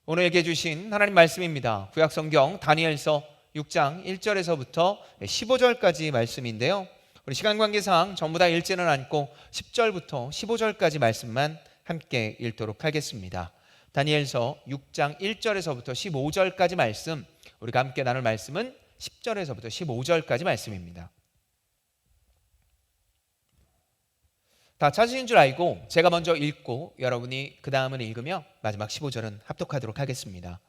오늘 얘기해 주신 하나님 말씀입니다. 구약성경 다니엘서 6장 1절에서부터 15절까지 말씀인데요, 우리 시간 관계상 전부 다 읽지는 않고 10절부터 15절까지 말씀만 함께 읽도록 하겠습니다. 다니엘서 6장 1절에서부터 15절까지 말씀, 우리가 함께 나눌 말씀은 10절에서부터 15절까지 말씀입니다. 다 찾으신 줄 알고 제가 먼저 읽고 여러분이 그 다음은 읽으며 마지막 15절은 합독하도록 하겠습니다.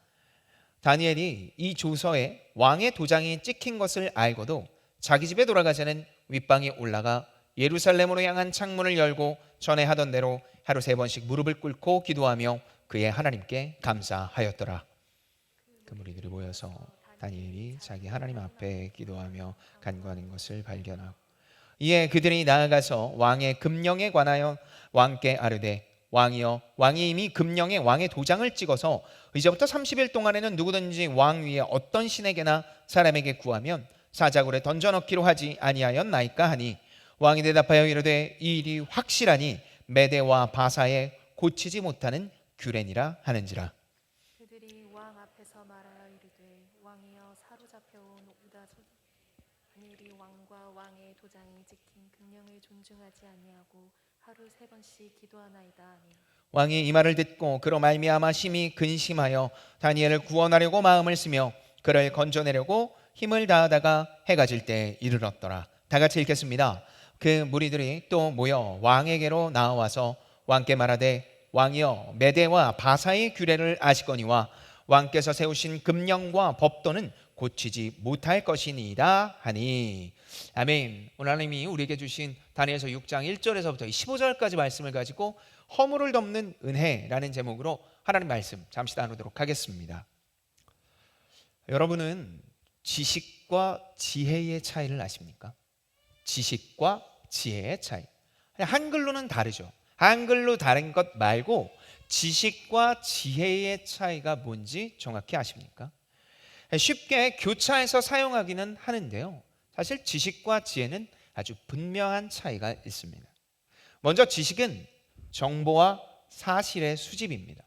다니엘이 이 조서에 왕의 도장이 찍힌 것을 알고도 자기 집에 돌아가자는 윗방에 올라가 예루살렘으로 향한 창문을 열고 전에 하던 대로 하루 3번씩 무릎을 꿇고 기도하며 그의 하나님께 감사하였더라. 그 무리들이 모여서 다니엘이 자기 하나님 앞에 기도하며 간구하는 것을 발견하고, 이에 그들이 나아가서 왕의 금령에 관하여 왕께 아뢰되, 왕이여, 왕이 이미 금령에 왕의 도장을 찍어서 이제부터 30일 동안에는 누구든지 왕 위에 어떤 신에게나 사람에게 구하면 사자굴에 던져넣기로 하지 아니하였나이까 하니, 왕이 대답하여 이르되 이 일이 확실하니 메대와 바사에 고치지 못하는 규례니라 하는지라. 그들이 왕 앞에서 말하여 이르되, 왕이여, 사로잡혀온 우다소니 다니엘이 왕과 왕의 도장이 찍힌 금령을 존중하지 아니하고 하루 3번씩 기도하나이다 하니, 왕이 이 말을 듣고 그로 말미암아 심히 근심하여 다니엘을 구원하려고 마음을 쓰며 그를 건져내려고 힘을 다하다가 해가 질 때 이르렀더라. 다 같이 읽겠습니다. 그 무리들이 또 모여 왕에게로 나와서 왕께 말하되, 왕이여, 메대와 바사의 규례를 아시거니와 왕께서 세우신 금령과 법도는 고치지 못할 것이니이다 하니. 아멘. 오늘 하나님이 우리에게 주신 다니엘서 6장 1절에서부터 15절까지 말씀을 가지고 허물을 덮는 은혜라는 제목으로 하나님 말씀 잠시 나누도록 하겠습니다. 여러분은 지식과 지혜의 차이를 아십니까? 지식과 지혜의 차이. 한글로는 다르죠. 한글로 다른 것 말고 지식과 지혜의 차이가 뭔지 정확히 아십니까? 쉽게 교차해서 사용하기는 하는데요, 사실 지식과 지혜는 아주 분명한 차이가 있습니다. 먼저 지식은 정보와 사실의 수집입니다.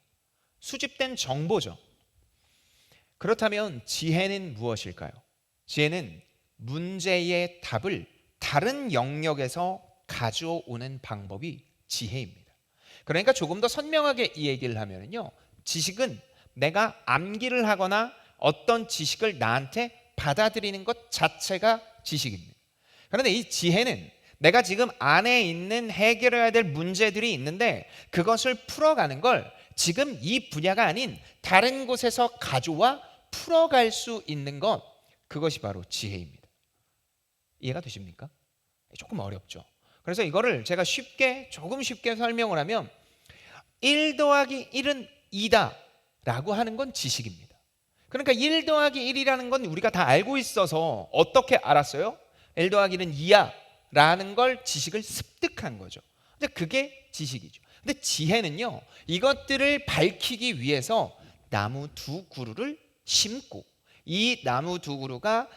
수집된 정보죠. 그렇다면 지혜는 무엇일까요? 지혜는 문제의 답을 다른 영역에서 가져오는 방법이 지혜입니다. 그러니까 조금 더 선명하게 이 얘기를 하면요, 지식은 내가 암기를 하거나 어떤 지식을 나한테 받아들이는 것 자체가 지식입니다. 그런데 이 지혜는 내가 지금 안에 있는 해결해야 될 문제들이 있는데 그것을 풀어가는 걸 지금 이 분야가 아닌 다른 곳에서 가져와 풀어갈 수 있는 것, 그것이 바로 지혜입니다. 이해가 되십니까? 조금 어렵죠. 그래서 이거를 제가 조금 쉽게 설명을 하면 1 더하기 1은 2다 라고 하는 건 지식입니다. 그러니까 1 더하기 1이라는 건 우리가 다 알고 있어서 어떻게 알았어요? 1 더하기 1은 2야 라는 걸 지식을 습득한 거죠. 근데 그게 지식이죠. 근데 지혜는요, 이것들을 밝히기 위해서 나무 2그루를 심고 이 나무 2그루가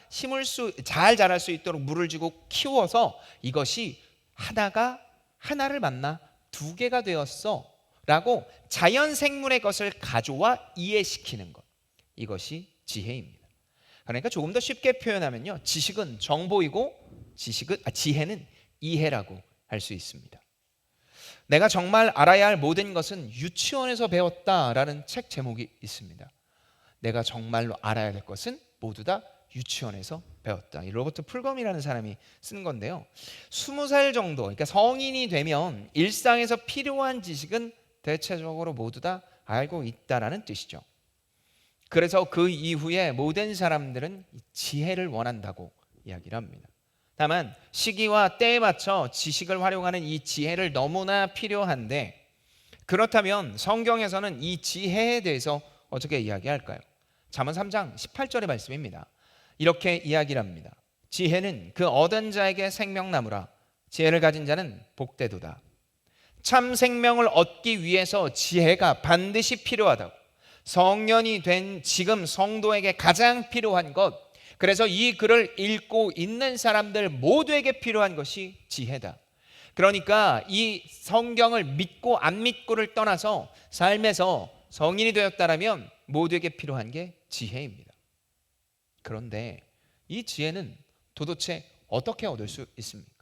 잘 자랄 수 있도록 물을 주고 키워서 이것이 하나가 하나를 만나 2개가 되었어 라고 자연 생물의 것을 가져와 이해시키는 것, 이것이 지혜입니다. 그러니까 조금 더 쉽게 표현하면요, 지식은 정보이고 지혜는 이해라고 할 수 있습니다. 내가 정말 알아야 할 모든 것은 유치원에서 배웠다라는 책 제목이 있습니다. 내가 정말로 알아야 될 것은 모두 다 유치원에서 배웠다. 이 로버트 풀검이라는 사람이 쓴 건데요, 20살 정도, 그러니까 성인이 되면 일상에서 필요한 지식은 대체적으로 모두 다 알고 있다라는 뜻이죠. 그래서 그 이후에 모든 사람들은 지혜를 원한다고 이야기를 합니다. 다만 시기와 때에 맞춰 지식을 활용하는 이 지혜를 너무나 필요한데, 그렇다면 성경에서는 이 지혜에 대해서 어떻게 이야기할까요? 잠언 3장 18절의 말씀입니다. 이렇게 이야기를 합니다. 지혜는 그 얻은 자에게 생명나무라. 지혜를 가진 자는 복되도다. 참 생명을 얻기 위해서 지혜가 반드시 필요하다고, 성년이 된 지금 성도에게 가장 필요한 것, 그래서 이 글을 읽고 있는 사람들 모두에게 필요한 것이 지혜다. 그러니까 이 성경을 믿고 안 믿고를 떠나서 삶에서 성인이 되었다라면 모두에게 필요한 게 지혜입니다. 그런데 이 지혜는 도대체 어떻게 얻을 수 있습니까?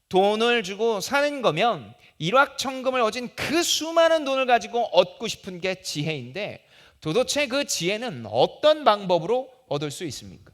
돈을 주고 사는 거면 일확천금을 얻은 그 수많은 돈을 가지고 얻고 싶은 게 지혜인데 도대체 그 지혜는 어떤 방법으로 얻을 수 있습니까?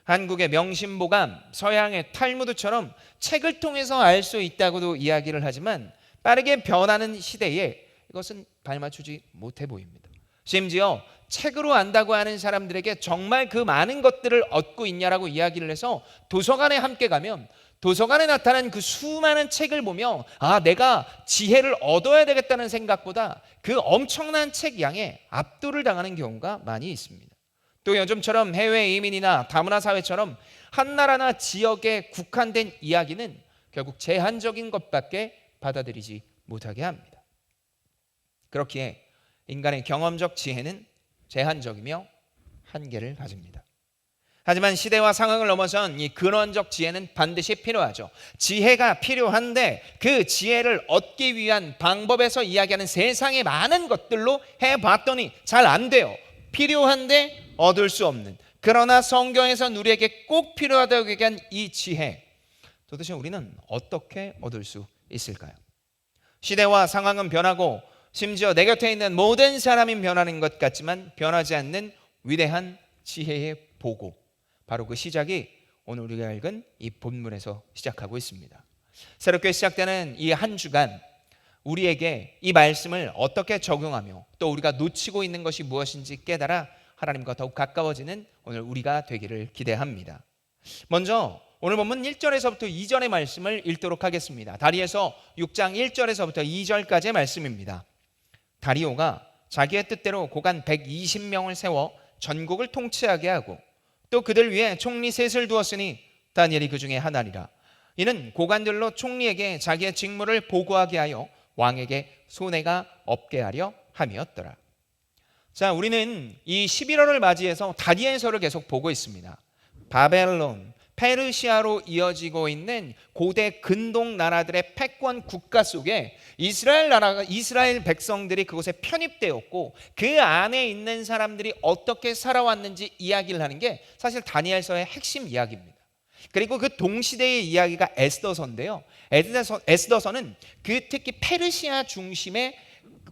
한국의 명심보감, 서양의 탈무드처럼 책을 통해서 알 수 있다고도 이야기를 하지만 빠르게 변하는 시대에 이것은 발맞추지 못해 보입니다. 심지어 책으로 안다고 하는 사람들에게 정말 그 많은 것들을 얻고 있냐라고 이야기를 해서 도서관에 함께 가면 도서관에 나타난 그 수많은 책을 보며 내가 지혜를 얻어야 되겠다는 생각보다 그 엄청난 책 양에 압도를 당하는 경우가 많이 있습니다. 또 요즘처럼 해외 이민이나 다문화 사회처럼 한 나라나 지역에 국한된 이야기는 결국 제한적인 것밖에 받아들이지 못하게 합니다. 그렇기에 인간의 경험적 지혜는 제한적이며 한계를 가집니다. 하지만 시대와 상황을 넘어선 이 근원적 지혜는 반드시 필요하죠. 지혜가 필요한데 그 지혜를 얻기 위한 방법에서 이야기하는 세상의 많은 것들로 해봤더니 잘 안 돼요. 필요한데 얻을 수 없는, 그러나 성경에서 우리에게 꼭 필요하다고 얘기한 이 지혜, 도대체 우리는 어떻게 얻을 수 있을까요? 시대와 상황은 변하고 심지어 내 곁에 있는 모든 사람이 변하는 것 같지만 변하지 않는 위대한 지혜의 보고, 바로 그 시작이 오늘 우리가 읽은 이 본문에서 시작하고 있습니다. 새롭게 시작되는 이 한 주간 우리에게 이 말씀을 어떻게 적용하며 또 우리가 놓치고 있는 것이 무엇인지 깨달아 하나님과 더욱 가까워지는 오늘 우리가 되기를 기대합니다. 먼저 오늘 본문 1절에서부터 2절의 말씀을 읽도록 하겠습니다. 다리에서 6장 1절에서부터 2절까지의 말씀입니다. 다리오가 자기의 뜻대로 고관 120명을 세워 전국을 통치하게 하고 또 그들 위에 총리 셋을 두었으니 다니엘이 그 중에 하나니라. 이는 고관들로 총리에게 자기의 직무를 보고하게 하여 왕에게 손해가 없게 하려 함이었더라. 자, 우리는 이 11월을 맞이해서 다니엘서를 계속 보고 있습니다. 바벨론, 페르시아로 이어지고 있는 고대 근동 나라들의 패권 국가 속에 이스라엘 백성들이 그곳에 편입되었고 그 안에 있는 사람들이 어떻게 살아왔는지 이야기를 하는 게 사실 다니엘서의 핵심 이야기입니다. 그리고 그 동시대의 이야기가 에스더서인데요. 에스더서는 그 특히 페르시아 중심의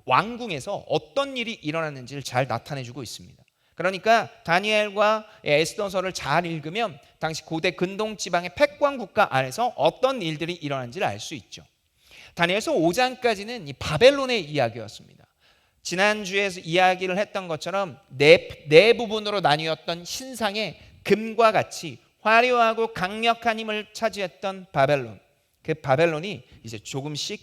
왕궁에서 어떤 일이 일어났는지를 잘 나타내주고 있습니다. 그러니까 다니엘과 에스더서를 잘 읽으면 당시 고대 근동 지방의 패권 국가 안에서 어떤 일들이 일어난지를 알 수 있죠. 다니엘서 5장까지는 이 바벨론의 이야기였습니다. 지난주에서 이야기를 했던 것처럼 네 부분으로 나뉘었던 신상의 금과 같이 화려하고 강력한 힘을 차지했던 바벨론, 그 바벨론이 이제 조금씩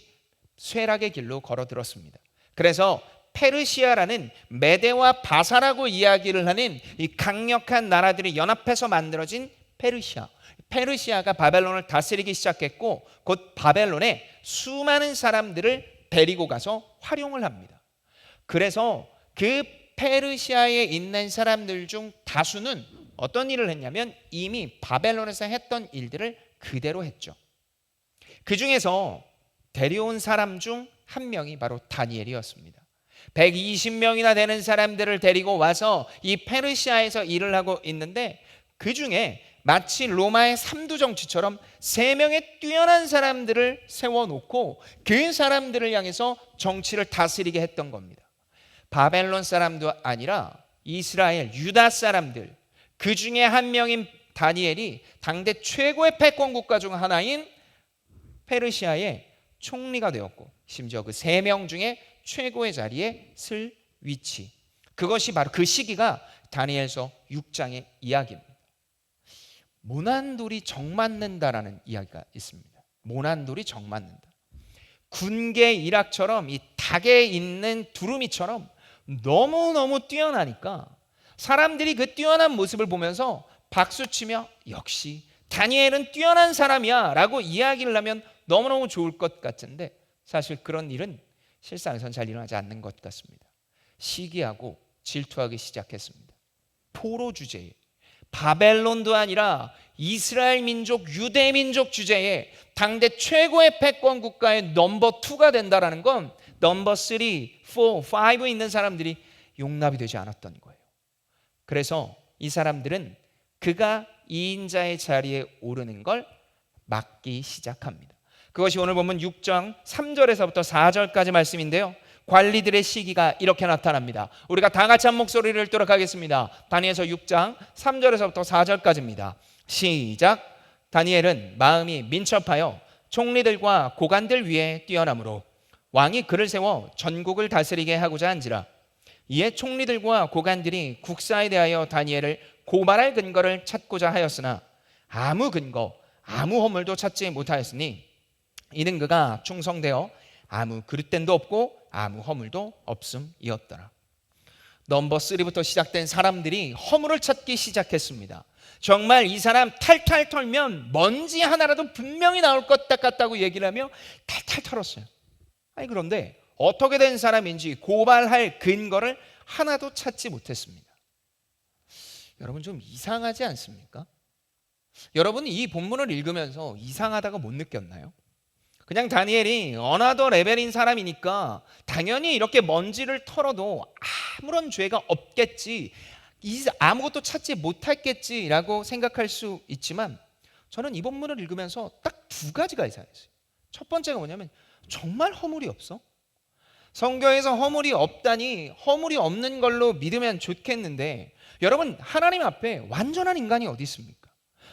쇠락의 길로 걸어들었습니다. 그래서 페르시아라는 메대와 바사라고 이야기를 하는 이 강력한 나라들이 연합해서 만들어진 페르시아가 바벨론을 다스리기 시작했고 곧 바벨론에 수많은 사람들을 데리고 가서 활용을 합니다. 그래서 그 페르시아에 있는 사람들 중 다수는 어떤 일을 했냐면 이미 바벨론에서 했던 일들을 그대로 했죠. 그 중에서 데려온 사람 중 한 명이 바로 다니엘이었습니다. 120명이나 되는 사람들을 데리고 와서 이 페르시아에서 일을 하고 있는데 그 중에 마치 로마의 삼두 정치처럼 3명의 뛰어난 사람들을 세워놓고 그 사람들을 향해서 정치를 다스리게 했던 겁니다. 바벨론 사람도 아니라 이스라엘, 유다 사람들, 그 중에 한 명인 다니엘이 당대 최고의 패권 국가 중 하나인 페르시아의 총리가 되었고 심지어 그 3명 중에 최고의 자리에 쓸 위치, 그것이 바로 그 시기가 다니엘서 6장의 이야기입니다. 모난돌이 정맞는다라는 이야기가 있습니다. 모난돌이 정맞는다. 군계 일학처럼 이 닭에 있는 두루미처럼 너무너무 뛰어나니까 사람들이 그 뛰어난 모습을 보면서 박수치며 역시 다니엘은 뛰어난 사람이야 라고 이야기를 하면 너무너무 좋을 것 같은데 사실 그런 일은 실상에선 잘 일어나지 않는 것 같습니다. 시기하고 질투하기 시작했습니다. 포로 주제에 바벨론도 아니라 이스라엘 민족, 유대 민족 주제에 당대 최고의 패권 국가의 넘버 2가 된다라는 건 넘버 3, 4, 5 있는 사람들이 용납이 되지 않았던 거예요. 그래서 이 사람들은 그가 2인자의 자리에 오르는 걸 막기 시작합니다. 그것이 오늘 보면 6장 3절에서부터 4절까지 말씀인데요. 관리들의 시기가 이렇게 나타납니다. 우리가 다 같이 한 목소리를 읽도록 하겠습니다. 다니엘서 6장 3절에서부터 4절까지입니다. 시작. 다니엘은 마음이 민첩하여 총리들과 고관들 위에 뛰어나므로 왕이 그를 세워 전국을 다스리게 하고자 한지라. 이에 총리들과 고관들이 국사에 대하여 다니엘을 고발할 근거를 찾고자 하였으나 아무 근거, 아무 허물도 찾지 못하였으니 이는 그가 충성되어 아무 그릇됨도 없고 아무 허물도 없음이었더라. 넘버 3부터 시작된 사람들이 허물을 찾기 시작했습니다. 정말 이 사람 탈탈 털면 먼지 하나라도 분명히 나올 것 같다고 얘기를 하며 탈탈 털었어요. 아니 그런데 어떻게 된 사람인지 고발할 근거를 하나도 찾지 못했습니다. 여러분 좀 이상하지 않습니까? 여러분 이 본문을 읽으면서 이상하다고 못 느꼈나요? 그냥 다니엘이 어나더 레벨인 사람이니까 당연히 이렇게 먼지를 털어도 아무런 죄가 없겠지, 아무것도 찾지 못했겠지라고 생각할 수 있지만 저는 이 본문을 읽으면서 딱 두 가지가 이상했어요. 첫 번째가 뭐냐면 정말 허물이 없어? 성경에서 허물이 없다니 허물이 없는 걸로 믿으면 좋겠는데 여러분 하나님 앞에 완전한 인간이 어디 있습니까?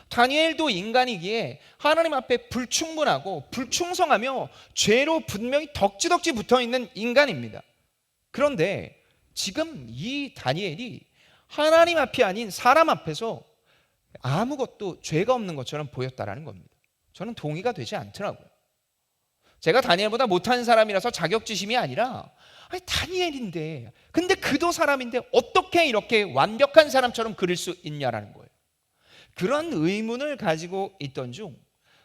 다니엘도 인간이기에 하나님 앞에 불충분하고 불충성하며 죄로 분명히 덕지덕지 붙어있는 인간입니다. 그런데 지금 이 다니엘이 하나님 앞이 아닌 사람 앞에서 아무것도 죄가 없는 것처럼 보였다라는 겁니다. 저는 동의가 되지 않더라고요. 제가 다니엘보다 못한 사람이라서 자격지심이 아니라 아니 다니엘인데 근데 그도 사람인데 어떻게 이렇게 완벽한 사람처럼 그릴 수 있냐라는 거예요. 그런 의문을 가지고 있던 중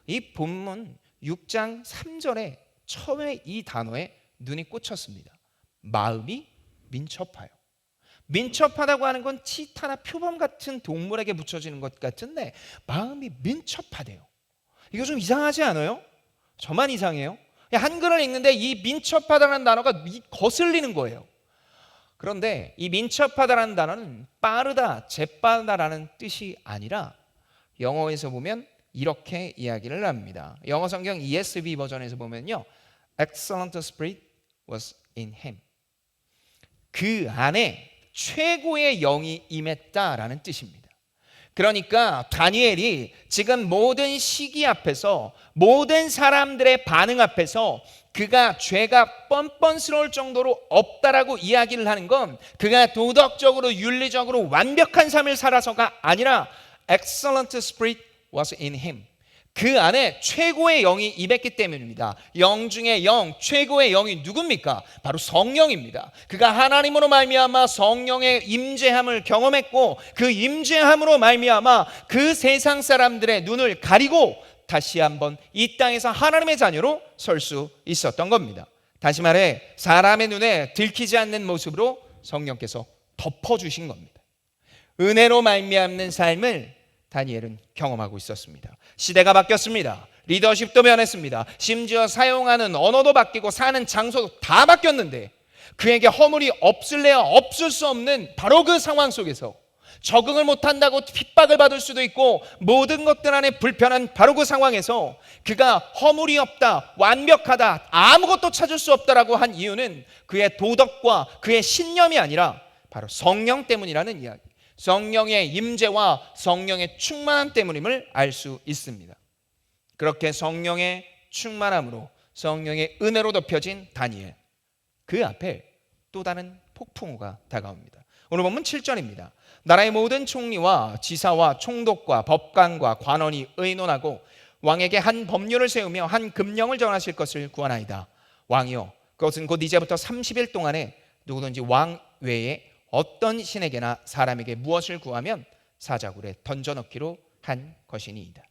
이 본문 6장 3절에 처음에 이 단어에 눈이 꽂혔습니다. 마음이 민첩하여. 민첩하다고 하는 건 치타나 표범 같은 동물에게 붙여지는 것 같은데 마음이 민첩하대요. 이거 좀 이상하지 않아요? 저만 이상해요? 한글을 읽는데 이 민첩하다는 단어가 거슬리는 거예요. 그런데 이 민첩하다라는 단어는 빠르다, 재빠르다라는 뜻이 아니라 영어에서 보면 이렇게 이야기를 합니다. 영어 성경 ESV 버전에서 보면요, Excellent spirit was in him. 그 안에 최고의 영이 임했다라는 뜻입니다. 그러니까 다니엘이 지금 모든 시기 앞에서 모든 사람들의 반응 앞에서 그가 죄가 뻔뻔스러울 정도로 없다라고 이야기를 하는 건 그가 도덕적으로 윤리적으로 완벽한 삶을 살아서가 아니라 excellent spirit was in him. 그 안에 최고의 영이 임했기 때문입니다. 영 중에 영, 최고의 영이 누굽니까? 바로 성령입니다. 그가 하나님으로 말미암아 성령의 임재함을 경험했고 그 임재함으로 말미암아 그 세상 사람들의 눈을 가리고 다시 한번 이 땅에서 하나님의 자녀로 설 수 있었던 겁니다. 다시 말해 사람의 눈에 들키지 않는 모습으로 성령께서 덮어주신 겁니다. 은혜로 말미암는 삶을 다니엘은 경험하고 있었습니다. 시대가 바뀌었습니다. 리더십도 변했습니다. 심지어 사용하는 언어도 바뀌고 사는 장소도 다 바뀌었는데 그에게 허물이 없을래야 없을 수 없는 바로 그 상황 속에서 적응을 못한다고 핍박을 받을 수도 있고 모든 것들 안에 불편한 바로 그 상황에서 그가 허물이 없다, 완벽하다, 아무것도 찾을 수 없다라고 한 이유는 그의 도덕과 그의 신념이 아니라 바로 성령 때문이라는 이야기, 성령의 임재와 성령의 충만함 때문임을 알 수 있습니다. 그렇게 성령의 충만함으로 성령의 은혜로 덮여진 다니엘, 그 앞에 또 다른 폭풍우가 다가옵니다. 오늘 본문 7절입니다. 나라의 모든 총리와 지사와 총독과 법관과 관원이 의논하고 왕에게 한 법률을 세우며 한 금령을 정하실 것을 구하나이다. 왕이여, 그것은 곧 이제부터 30일 동안에 누구든지 왕 외에 어떤 신에게나 사람에게 무엇을 구하면 사자굴에 던져넣기로 한 것이니이다.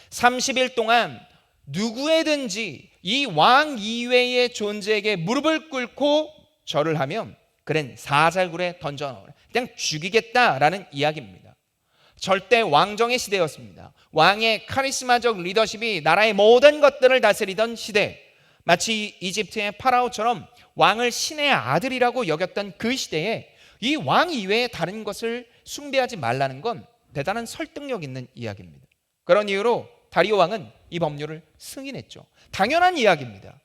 30일 동안 누구에든지 이 왕 이외의 존재에게 무릎을 꿇고 절을 하면 그는 사자굴에 던져넣으라, 그냥 죽이겠다라는 이야기입니다. 절대 왕정의 시대였습니다. 왕의 카리스마적 리더십이 나라의 모든 것들을 다스리던 시대, 마치 이집트의 파라오처럼 왕을 신의 아들이라고 여겼던 그 시대에 이 왕 이외에 다른 것을 숭배하지 말라는 건 대단한 설득력 있는 이야기입니다. 그런 이유로 다리오 왕은 이 법률을 승인했죠. 당연한 이야기입니다.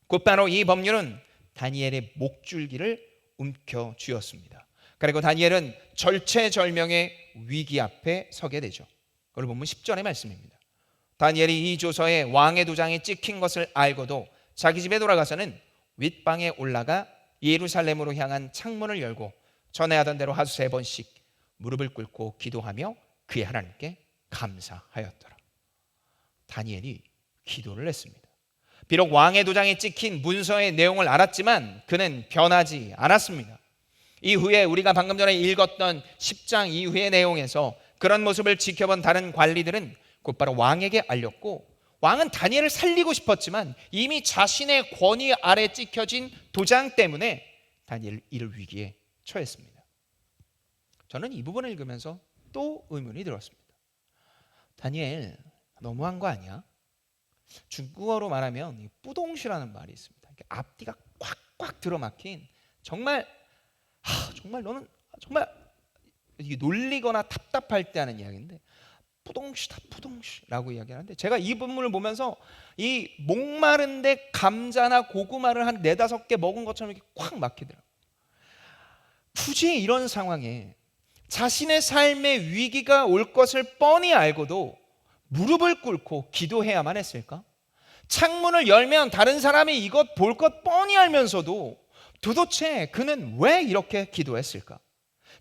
곧바로 이 법률은 다니엘의 목줄기를 움켜쥐었습니다. 그리고 다니엘은 절체절명의 위기 앞에 서게 되죠. 그걸 보면 10절의 말씀입니다. 다니엘이 이 조서에 왕의 도장이 찍힌 것을 알고도 자기 집에 돌아가서는 윗방에 올라가 예루살렘으로 향한 창문을 열고 전에 하던 대로 하루 3번씩 무릎을 꿇고 기도하며 그의 하나님께 감사하였더라. 다니엘이 기도를 했습니다. 비록 왕의 도장에 찍힌 문서의 내용을 알았지만 그는 변하지 않았습니다. 이후에 우리가 방금 전에 읽었던 10장 이후의 내용에서 그런 모습을 지켜본 다른 관리들은 곧바로 왕에게 알렸고, 왕은 다니엘을 살리고 싶었지만 이미 자신의 권위 아래 찍혀진 도장 때문에 다니엘을 이를 위기에 처했습니다. 저는 이 부분을 읽으면서 또 의문이 들었습니다. 다니엘, 너무한 거 아니야? 중국어로 말하면 뿌동시라는 말이 있습니다. 앞뒤가 꽉꽉 들어막힌, 정말 너는 정말 이게 놀리거나 답답할 때 하는 이야기인데 뿌동시다 뿌동시라고 이야기하는데, 제가 이 본문을 보면서 이 목마른데 감자나 고구마를 한 4-5개 먹은 것처럼 이렇게 꽉 막히더라고요. 굳이 이런 상황에 자신의 삶의 위기가 올 것을 뻔히 알고도 무릎을 꿇고 기도해야만 했을까? 창문을 열면 다른 사람이 이것 볼 것 뻔히 알면서도 도대체 그는 왜 이렇게 기도했을까?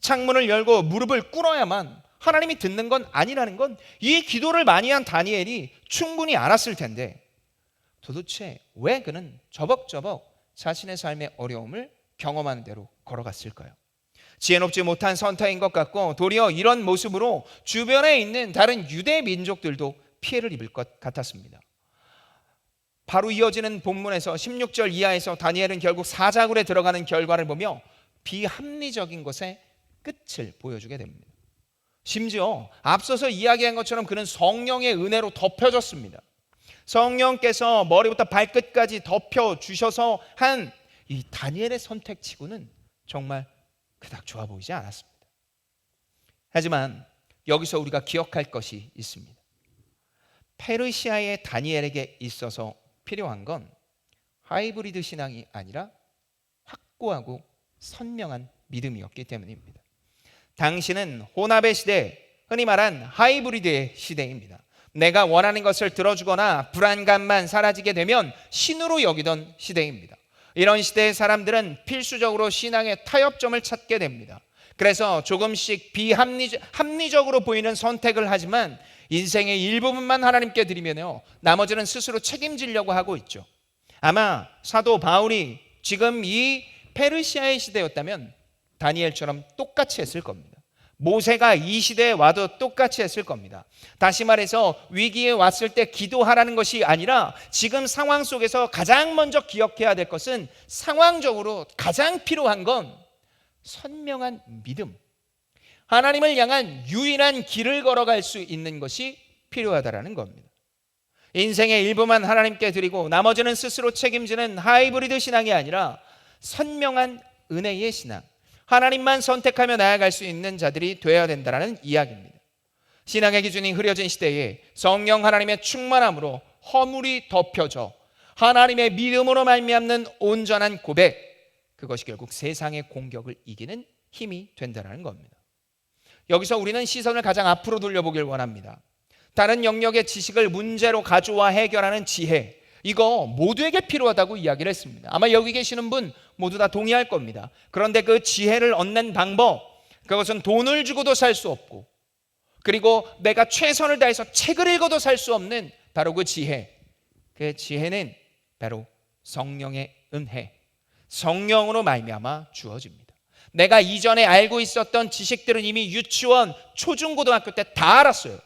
창문을 열고 무릎을 꿇어야만 하나님이 듣는 건 아니라는 건 이 기도를 많이 한 다니엘이 충분히 알았을 텐데, 도대체 왜 그는 저벅저벅 자신의 삶의 어려움을 경험하는 대로 걸어갔을까요? 지혜롭지 못한 선택인 것 같고, 도리어 이런 모습으로 주변에 있는 다른 유대 민족들도 피해를 입을 것 같았습니다. 바로 이어지는 본문에서 16절 이하에서 다니엘은 결국 사자굴에 들어가는 결과를 보며 비합리적인 것의 끝을 보여주게 됩니다. 심지어 앞서서 이야기한 것처럼 그는 성령의 은혜로 덮여졌습니다. 성령께서 머리부터 발끝까지 덮여주셔서 한 이 다니엘의 선택치고는 정말 그닥 좋아 보이지 않았습니다. 하지만 여기서 우리가 기억할 것이 있습니다. 페르시아의 다니엘에게 있어서 필요한 건 하이브리드 신앙이 아니라 확고하고 선명한 믿음이었기 때문입니다. 당시는 혼합의 시대, 흔히 말한 하이브리드의 시대입니다. 내가 원하는 것을 들어주거나 불안감만 사라지게 되면 신으로 여기던 시대입니다. 이런 시대의 사람들은 필수적으로 신앙의 타협점을 찾게 됩니다. 그래서 조금씩 합리적으로 보이는 선택을 하지만 인생의 일부분만 하나님께 드리면요, 나머지는 스스로 책임지려고 하고 있죠. 아마 사도 바울이 지금 이 페르시아의 시대였다면 다니엘처럼 똑같이 했을 겁니다. 모세가 이 시대에 와도 똑같이 했을 겁니다. 다시 말해서 위기에 왔을 때 기도하라는 것이 아니라 지금 상황 속에서 가장 먼저 기억해야 될 것은 상황적으로 가장 필요한 건 선명한 믿음, 하나님을 향한 유일한 길을 걸어갈 수 있는 것이 필요하다라는 겁니다. 인생의 일부만 하나님께 드리고 나머지는 스스로 책임지는 하이브리드 신앙이 아니라 선명한 은혜의 신앙, 하나님만 선택하며 나아갈 수 있는 자들이 되어야 된다는 이야기입니다. 신앙의 기준이 흐려진 시대에 성령 하나님의 충만함으로 허물이 덮여져 하나님의 믿음으로 말미암는 온전한 고백, 그것이 결국 세상의 공격을 이기는 힘이 된다는 겁니다. 여기서 우리는 시선을 가장 앞으로 돌려보길 원합니다. 다른 영역의 지식을 문제로 가져와 해결하는 지혜, 이거 모두에게 필요하다고 이야기를 했습니다. 아마 여기 계시는 분 모두 다 동의할 겁니다. 그런데 그 지혜를 얻는 방법, 그것은 돈을 주고도 살 수 없고, 그리고 내가 최선을 다해서 책을 읽어도 살 수 없는 바로 그 지혜, 그 지혜는 바로 성령의 은혜, 성령으로 말미암아 주어집니다. 내가 이전에 알고 있었던 지식들은 이미 유치원, 초중고등학교 때 다 알았어요.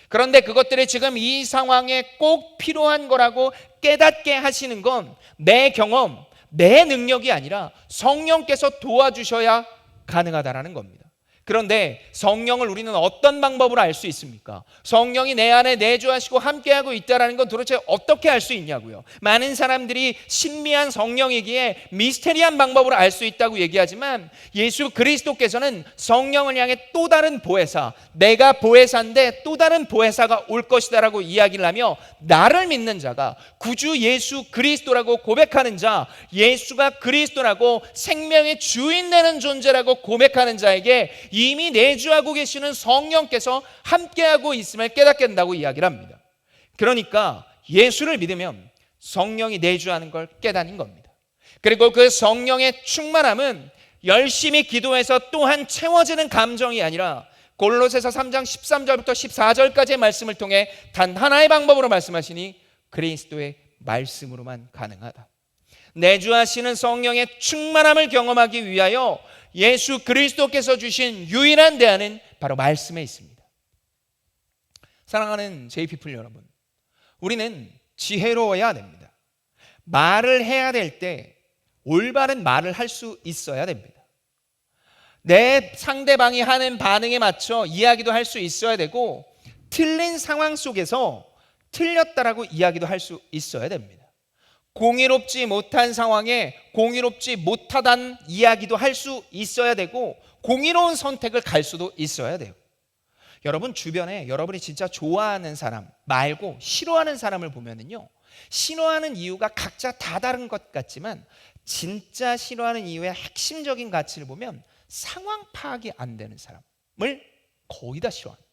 그런데 그것들이 지금 이 상황에 꼭 필요한 거라고 깨닫게 하시는 건 내 경험, 내 능력이 아니라 성령께서 도와주셔야 가능하다라는 겁니다. 그런데 성령을 우리는 어떤 방법으로 알 수 있습니까? 성령이 내 안에 내주하시고 함께하고 있다는 건 도대체 어떻게 알 수 있냐고요. 많은 사람들이 신비한 성령이기에 미스테리한 방법으로 알 수 있다고 얘기하지만 예수 그리스도께서는 성령을 향해 또 다른 보혜사, 내가 보혜사인데 또 다른 보혜사가 올 것이다라고 이야기를 하며 나를 믿는 자가 구주 예수 그리스도라고 고백하는 자, 예수가 그리스도라고 생명의 주인 되는 존재라고 고백하는 자에게 이미 내주하고 계시는 성령께서 함께하고 있음을 깨닫게 된다고 이야기를 합니다. 그러니까 예수를 믿으면 성령이 내주하는 걸 깨닫는 겁니다. 그리고 그 성령의 충만함은 열심히 기도해서 또한 채워지는 감정이 아니라 골로새서 3장 13절부터 14절까지의 말씀을 통해 단 하나의 방법으로 말씀하시니 그리스도의 말씀으로만 가능하다. 내주하시는 성령의 충만함을 경험하기 위하여 예수 그리스도께서 주신 유일한 대안은 바로 말씀에 있습니다. 사랑하는 JPP 여러분, 우리는 지혜로워야 됩니다. 말을 해야 될 때 올바른 말을 할 수 있어야 됩니다. 내 상대방이 하는 반응에 맞춰 이야기도 할 수 있어야 되고, 틀린 상황 속에서 틀렸다라고 이야기도 할 수 있어야 됩니다. 공의롭지 못한 상황에 공의롭지 못하다는 이야기도 할 수 있어야 되고, 공의로운 선택을 갈 수도 있어야 돼요. 여러분 주변에 여러분이 진짜 좋아하는 사람 말고 싫어하는 사람을 보면은요, 싫어하는 이유가 각자 다 다른 것 같지만 진짜 싫어하는 이유의 핵심적인 가치를 보면 상황 파악이 안 되는 사람을 거의 다 싫어합니다.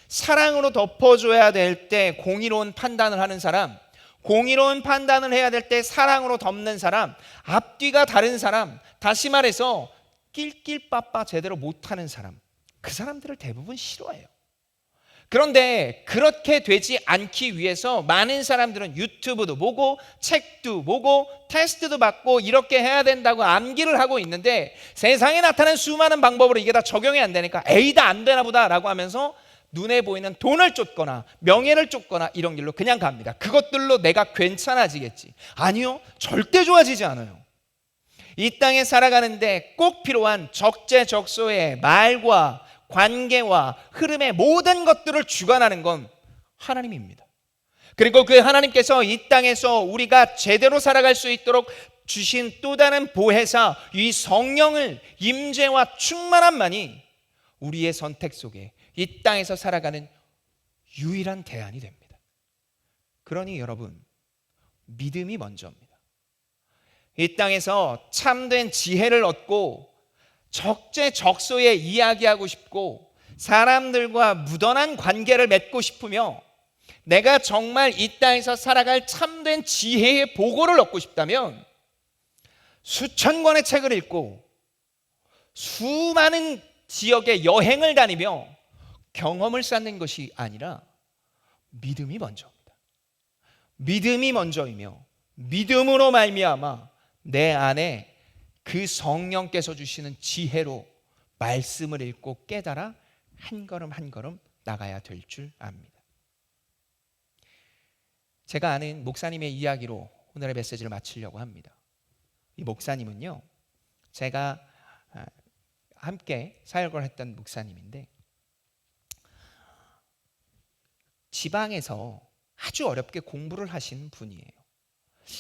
사랑으로 덮어줘야 될 때 공의로운 판단을 하는 사람, 공의로운 판단을 해야 될 때 사랑으로 덮는 사람, 앞뒤가 다른 사람, 다시 말해서 낄낄빠빠 제대로 못하는 사람, 그 사람들을 대부분 싫어해요. 그런데 그렇게 되지 않기 위해서 많은 사람들은 유튜브도 보고 책도 보고 테스트도 받고 이렇게 해야 된다고 암기를 하고 있는데, 세상에 나타난 수많은 방법으로 이게 다 적용이 안 되니까 에이 다 안 되나 보다 라고 하면서 눈에 보이는 돈을 쫓거나 명예를 쫓거나 이런 길로 그냥 갑니다. 그것들로 내가 괜찮아지겠지. 아니요, 절대 좋아지지 않아요. 이 땅에 살아가는데 꼭 필요한 적재적소의 말과 관계와 흐름의 모든 것들을 주관하는 건 하나님입니다. 그리고 그 하나님께서 이 땅에서 우리가 제대로 살아갈 수 있도록 주신 또 다른 보혜사, 이 성령을 임재와 충만함만이 우리의 선택 속에 이 땅에서 살아가는 유일한 대안이 됩니다. 그러니 여러분, 믿음이 먼저입니다. 이 땅에서 참된 지혜를 얻고 적재적소에 이야기하고 싶고 사람들과 무던한 관계를 맺고 싶으며 내가 정말 이 땅에서 살아갈 참된 지혜의 보고를 얻고 싶다면 수천 권의 책을 읽고 수많은 지역에 여행을 다니며 경험을 쌓는 것이 아니라 믿음이 먼저입니다. 믿음이 먼저이며 믿음으로 말미암아 내 안에 그 성령께서 주시는 지혜로 말씀을 읽고 깨달아 한 걸음 한 걸음 나가야 될 줄 압니다. 제가 아는 목사님의 이야기로 오늘의 메시지를 마치려고 합니다. 이 목사님은요, 제가 함께 사역을 했던 목사님인데 지방에서 아주 어렵게 공부를 하신 분이에요.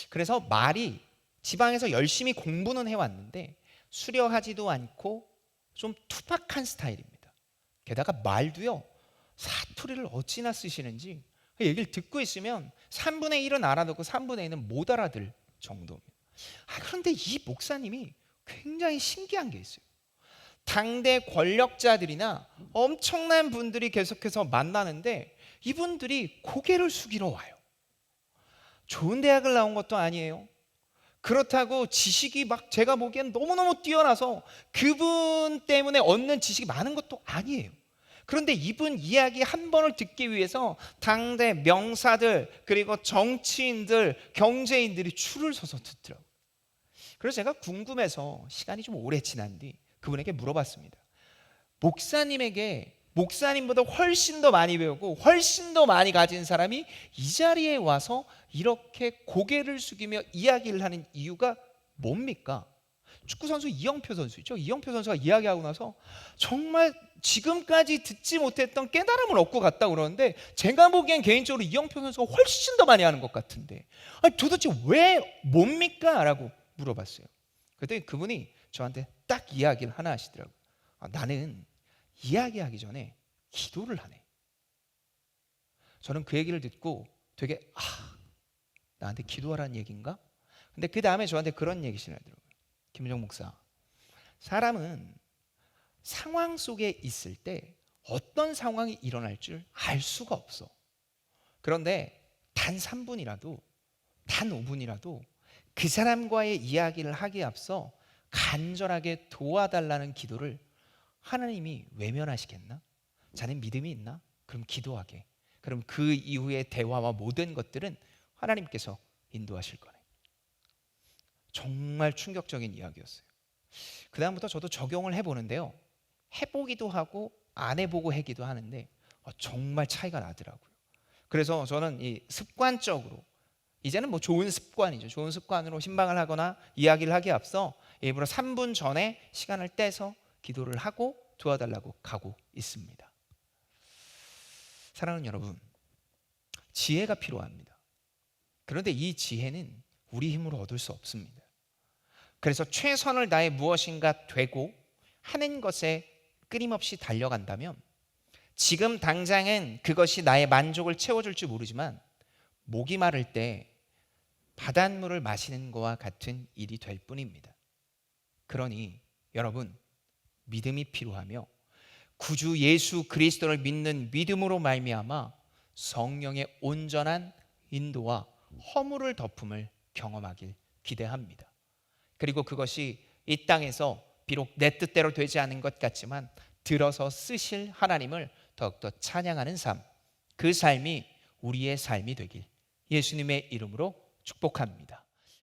그래서 말이 지방에서 열심히 공부는 해왔는데 수려하지도 않고 좀 투박한 스타일입니다. 게다가 말도요, 사투리를 어찌나 쓰시는지 얘기를 듣고 있으면 3분의 1은 알아듣고 3분의 2는 못 알아들 정도입니다. 그런데 이 목사님이 굉장히 신기한 게 있어요. 당대 권력자들이나 엄청난 분들이 계속해서 만나는데 이분들이 고개를 숙이러 와요. 좋은 대학을 나온 것도 아니에요. 그렇다고 지식이 막 제가 보기엔 너무너무 뛰어나서 그분 때문에 얻는 지식이 많은 것도 아니에요. 그런데 이분 이야기 한 번을 듣기 위해서 당대 명사들 그리고 정치인들, 경제인들이 줄을 서서 듣더라고요. 그래서 제가 궁금해서 시간이 좀 오래 지난 뒤 그분에게 물어봤습니다. 목사님보다 훨씬 더 많이 배우고 훨씬 더 많이 가진 사람이 이 자리에 와서 이렇게 고개를 숙이며 이야기를 하는 이유가 뭡니까? 축구 선수 이영표 선수 있죠. 이영표 선수가 이야기하고 나서 정말 지금까지 듣지 못했던 깨달음을 얻고 갔다 그러는데, 제가 보기엔 개인적으로 이영표 선수가 훨씬 더 많이 하는 것 같은데, 아니, 도대체 왜 뭡니까? 라고 물어봤어요. 그랬더니 그분이 저한테 딱 이야기를 하나 하시더라고요. 나는 이야기하기 전에 기도를 하네. 저는 그 얘기를 듣고 되게 나한테 기도하라는 얘기인가? 근데 그 다음에 저한테 그런 얘기를 하더라고요. 김은정 목사, 사람은 상황 속에 있을 때 어떤 상황이 일어날 줄 알 수가 없어. 그런데 단 3분이라도 단 5분이라도 그 사람과의 이야기를 하기에 앞서 간절하게 도와달라는 기도를 하나님이 외면하시겠나? 자넨 믿음이 있나? 그럼 기도하게. 그럼 그 이후의 대화와 모든 것들은 하나님께서 인도하실 거네. 정말 충격적인 이야기였어요. 그 다음부터 저도 적용을 해보는데요, 해보기도 하고 안 해보고 하기도 하는데 정말 차이가 나더라고요. 그래서 저는 이 습관적으로, 이제는 뭐 좋은 습관이죠. 좋은 습관으로 신방을 하거나 이야기를 하기에 앞서 일부러 3분 전에 시간을 떼서 기도를 하고 도와달라고 가고 있습니다. 사랑하는 여러분, 지혜가 필요합니다. 그런데 이 지혜는 우리 힘으로 얻을 수 없습니다. 그래서 최선을 다해 무엇인가 되고 하는 것에 끊임없이 달려간다면 지금 당장은 그것이 나의 만족을 채워줄지 모르지만 목이 마를 때 바닷물을 마시는 것과 같은 일이 될 뿐입니다. 그러니 여러분, 믿음이 필요하며 구주 예수 그리스도를 믿는 믿음으로 말미암아 성령의 온전한 인도와 허물을 덮음을 경험하길 기대합니다. 그리고 그것이 이 땅에서 비록 내 뜻대로 되지 않은 것 같지만 들어서 쓰실 하나님을 더욱더 찬양하는 삶, 그 삶이 우리의 삶이 되길 예수님의 이름으로 축복합니다.